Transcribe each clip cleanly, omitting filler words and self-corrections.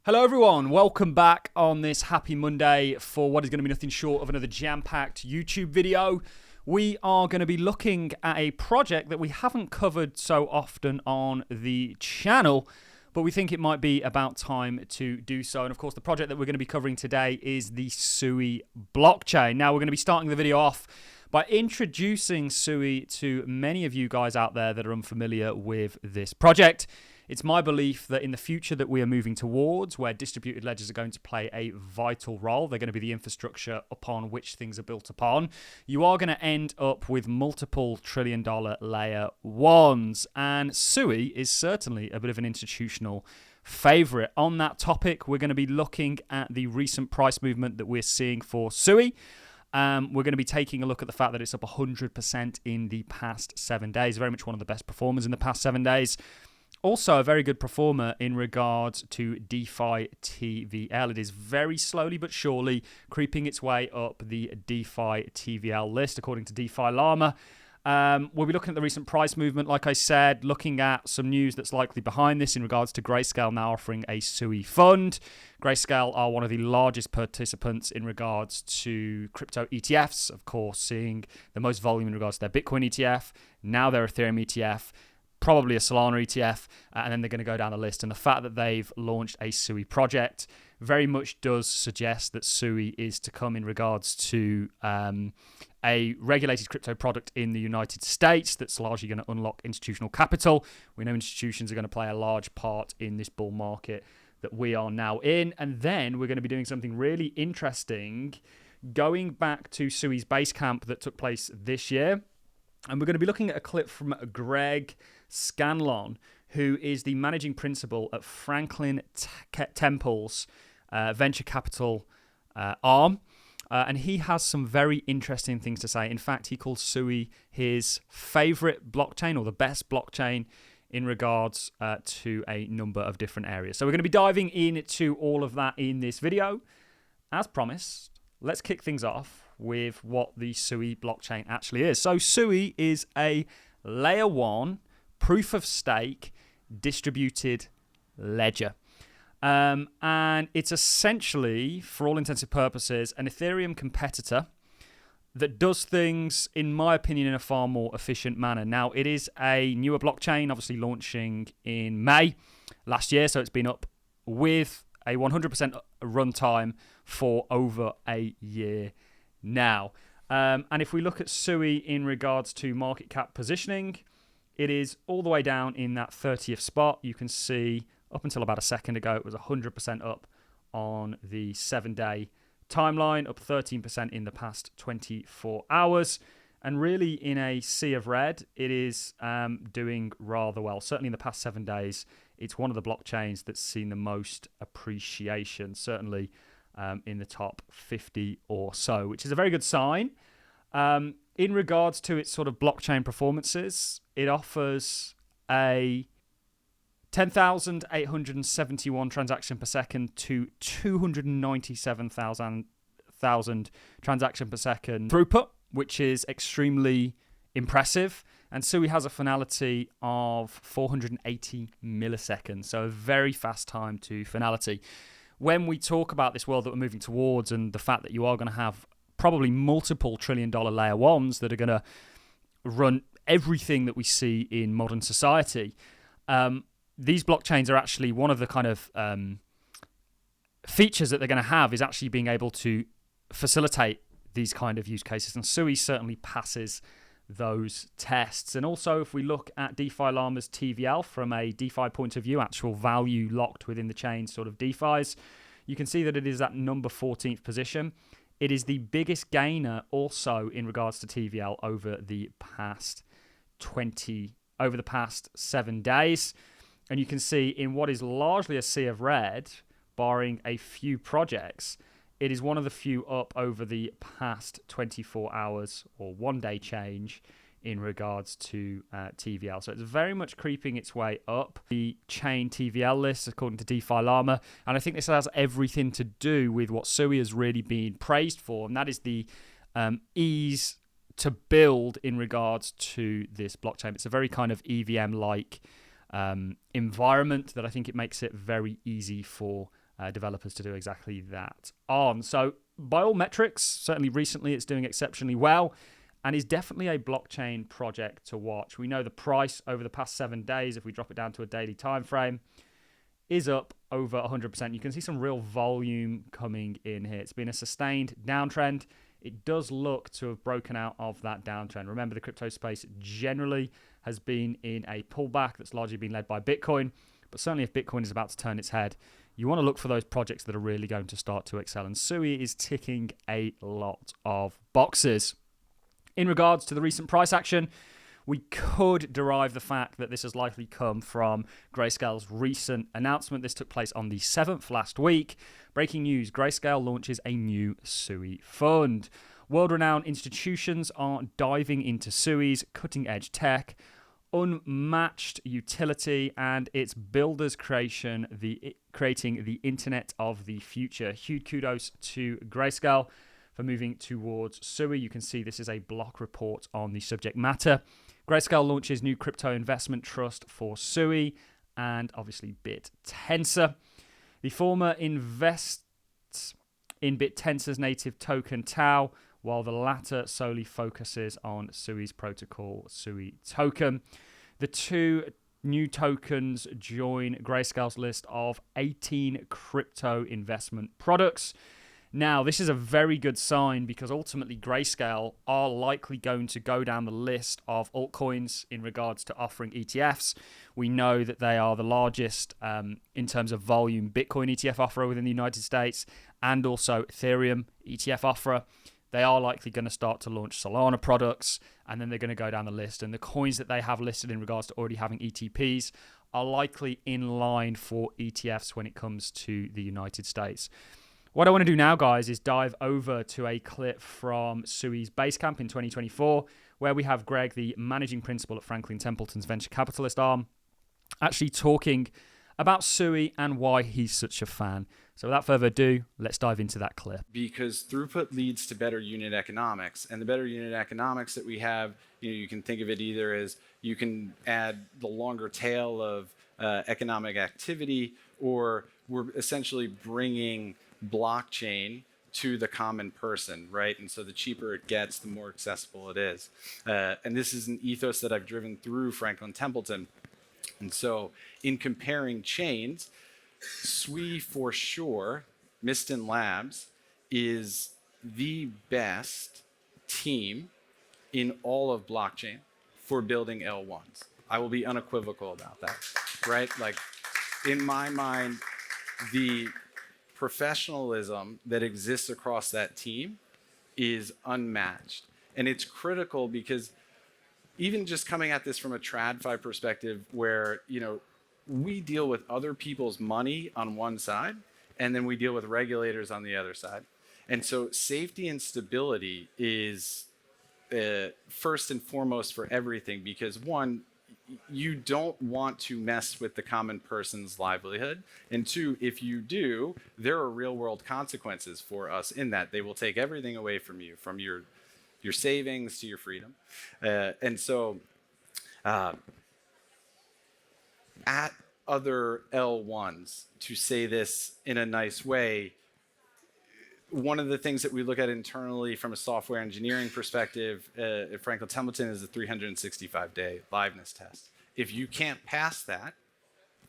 Hello everyone, welcome back on this happy Monday for what is going to be nothing short of another jam-packed YouTube video. We are going to be looking at a project that we haven't covered so often on the channel, but we think it might be about time to do so. And of course, the project that we're going to be covering today is the Sui blockchain. Now, we're going to be starting the video off by introducing Sui to many of you guys out there that are unfamiliar with this project. It's my belief that in the future that we are moving towards, where distributed ledgers are going to play a vital role, they're going to be the infrastructure upon which things are built upon, you are going to end up with multiple trillion-dollar layer ones. And Sui is certainly a bit of an institutional favorite. On that topic, we're going to be looking at the recent price movement that we're seeing for Sui. We're going to be taking a look at the fact that it's up 100% in the past 7 days, very much one of the best performers in the past 7 days. Also, a very good performer in regards to DeFi TVL. It is very slowly but surely creeping its way up the DeFi TVL list, according to DeFi Llama. We'll be looking at the recent price movement, like I said, looking at some news that's likely behind this in regards to Grayscale now offering a Sui fund. Grayscale are one of the largest participants in regards to crypto ETFs, of course, seeing the most volume in regards to their Bitcoin ETF, now their Ethereum ETF, probably a Solana ETF, and then they're going to go down the list. And the fact that they've launched a Sui project very much does suggest that Sui is to come in regards to a regulated crypto product in the United States that's largely going to unlock institutional capital. We know institutions are going to play a large part in this bull market that we are now in. And then we're going to be doing something really interesting, going back to Sui's base camp that took place this year. And we're going to be looking at a clip from Greg Scanlon, who is the managing principal at Franklin Temple's venture capital arm. And he has some very interesting things to say. In fact, he calls Sui his favorite blockchain, or the best blockchain, in regards to a number of different areas. So we're going to be diving into all of that in this video. As promised, let's kick things off with what the Sui blockchain actually is. So Sui is a layer one proof of stake distributed ledger. And it's essentially, for all intents and purposes, an Ethereum competitor that does things, in my opinion, in a far more efficient manner. Now, it is a newer blockchain, obviously launching in May last year, so it's been up with a 100% runtime for over a year now. And if we look at Sui in regards to market cap positioning, it is all the way down in that 30th spot. You can see up until about a second ago, it was 100% up on the 7-day timeline, up 13% in the past 24 hours. And really, in a sea of red, it is doing rather well. Certainly in the past 7 days, it's one of the blockchains that's seen the most appreciation, certainly in the top 50 or so, which is a very good sign. In regards to its sort of blockchain performances, it offers a 10,871 transaction per second to 297,000 transaction per second throughput, which is extremely impressive. And Sui has a finality of 480 milliseconds, so a very fast time to finality. When we talk about this world that we're moving towards and the fact that you are going to have probably multiple trillion-dollar layer ones that are going to run everything that we see in modern society, these blockchains are actually one of the kind of features that they're going to have is actually being able to facilitate these kind of use cases. And Sui certainly passes those tests. And also, if we look at DeFi Llama's TVL from a DeFi point of view, actual value locked within the chain sort of DeFis, you can see that it is at number 14th position. It is the biggest gainer also in regards to TVL over the past 7 days. And you can see in what is largely a sea of red, barring a few projects, it is one of the few up over the past 24 hours or 1 day change in regards to TVL. So it's very much creeping its way up the chain TVL list, according to DeFi Llama. And I think this has everything to do with what Sui has really been praised for, and that is the ease to build in regards to this blockchain. It's a very kind of EVM-like environment that I think it makes it very easy for developers to do exactly that on. So by all metrics, certainly recently it's doing exceptionally well and is definitely a blockchain project to watch. We know the price over the past 7 days, if we drop it down to a daily time frame, is up over 100%. You can see some real volume coming in here. It's been a sustained downtrend. It does look to have broken out of that downtrend. Remember, the crypto space generally has been in a pullback that's largely been led by Bitcoin. But certainly if Bitcoin is about to turn its head, you want to look for those projects that are really going to start to excel. And Sui is ticking a lot of boxes. In regards to the recent price action, we could derive the fact that this has likely come from Grayscale's recent announcement. This took place on the 7th last week. Breaking news, Grayscale launches a new Sui fund. World-renowned institutions are diving into Sui's cutting-edge tech, unmatched utility, and its builders' creating the Internet of the Future. Huge kudos to Grayscale for moving towards Sui. You can see this is a block report on the subject matter. Grayscale launches new crypto investment trust for Sui and obviously BitTensor. The former invests in BitTensor's native token Tau, while the latter solely focuses on Sui's protocol, Sui token. The two new tokens join Grayscale's list of 18 crypto investment products. Now, this is a very good sign because ultimately Grayscale are likely going to go down the list of altcoins in regards to offering ETFs. We know that they are the largest in terms of volume Bitcoin ETF offerer within the United States and also Ethereum ETF offerer. They are likely going to start to launch Solana products, and then they're going to go down the list. And the coins that they have listed in regards to already having ETPs are likely in line for ETFs when it comes to the United States. What I want to do now, guys, is dive over to a clip from Sui's Basecamp in 2024, where we have Greg, the managing principal at Franklin Templeton's venture capitalist arm, actually talking about Sui and why he's such a fan. So without further ado, let's dive into that clip. Because throughput leads to better unit economics, and the better unit economics that we have, you can think of it either as you can add the longer tail of economic activity, or we're essentially bringing blockchain to the common person, right? And so the cheaper it gets, the more accessible it is. And this is an ethos that I've driven through Franklin Templeton. And so in comparing chains, Sui for sure, Miston Labs, is the best team in all of blockchain for building L1s. I will be unequivocal about that, right? Like, in my mind, the professionalism that exists across that team is unmatched. And it's critical because even just coming at this from a TradFi perspective where, we deal with other people's money on one side, and then we deal with regulators on the other side. And so safety and stability is first and foremost for everything, because one, you don't want to mess with the common person's livelihood. And two, if you do, there are real world consequences for us in that. They will take everything away from you, from your savings to your freedom. And so at other L1s, to say this in a nice way, one of the things that we look at internally from a software engineering perspective at Franklin Templeton is the 365-day liveness test. If you can't pass that,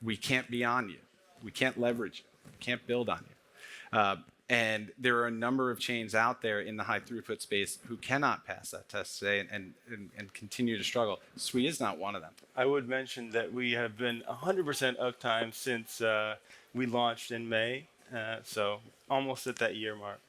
we can't be on you. We can't leverage you. We can't build on you. And there are a number of chains out there in the high throughput space who cannot pass that test today and continue to struggle. Sui is not one of them. I would mention that we have been 100% uptime since we launched in May. So almost at that year mark.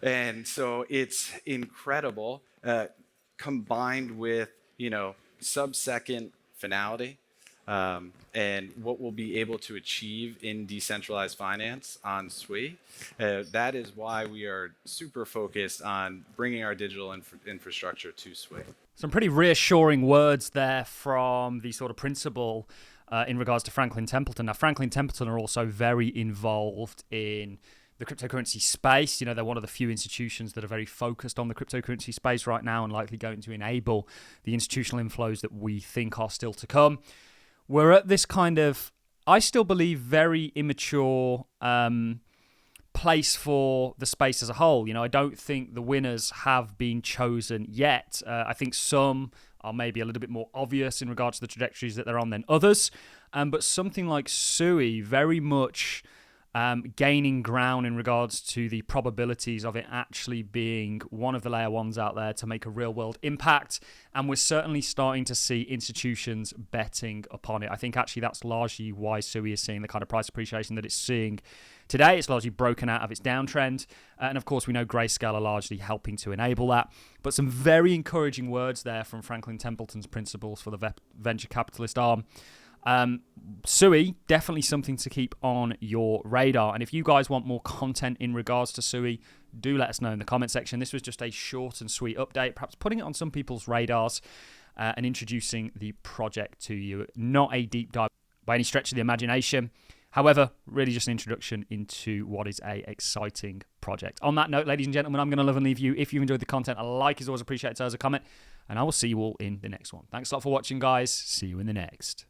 And so it's incredible, combined with, sub-second finality, and what we'll be able to achieve in decentralized finance on Sui. That is why we are super focused on bringing our digital infrastructure to Sui. Some pretty reassuring words there from the sort of principal in regards to Franklin Templeton. Now, Franklin Templeton are also very involved in the cryptocurrency space. They're one of the few institutions that are very focused on the cryptocurrency space right now and likely going to enable the institutional inflows that we think are still to come. We're at this kind of I still believe very immature place for the space as a whole. I don't think the winners have been chosen yet. I think some are maybe a little bit more obvious in regards to the trajectories that they're on than others. But something like Sui very much gaining ground in regards to the probabilities of it actually being one of the layer ones out there to make a real world impact. And we're certainly starting to see institutions betting upon it. I think actually that's largely why Sui is seeing the kind of price appreciation that it's seeing today. It's largely broken out of its downtrend. And of course, we know Grayscale are largely helping to enable that. But some very encouraging words there from Franklin Templeton's principals for the venture capitalist arm. Sui, definitely something to keep on your radar. And if you guys want more content in regards to Sui, do let us know in the comment section. This was just a short and sweet update, perhaps putting it on some people's radars and introducing the project to you. Not a deep dive by any stretch of the imagination. However, really just an introduction into what is a exciting project. On that note, ladies and gentlemen, I'm going to love and leave you. If you've enjoyed the content, a like is always appreciated, so as a comment. And I will see you all in the next one. Thanks a lot for watching, guys. See you in the next.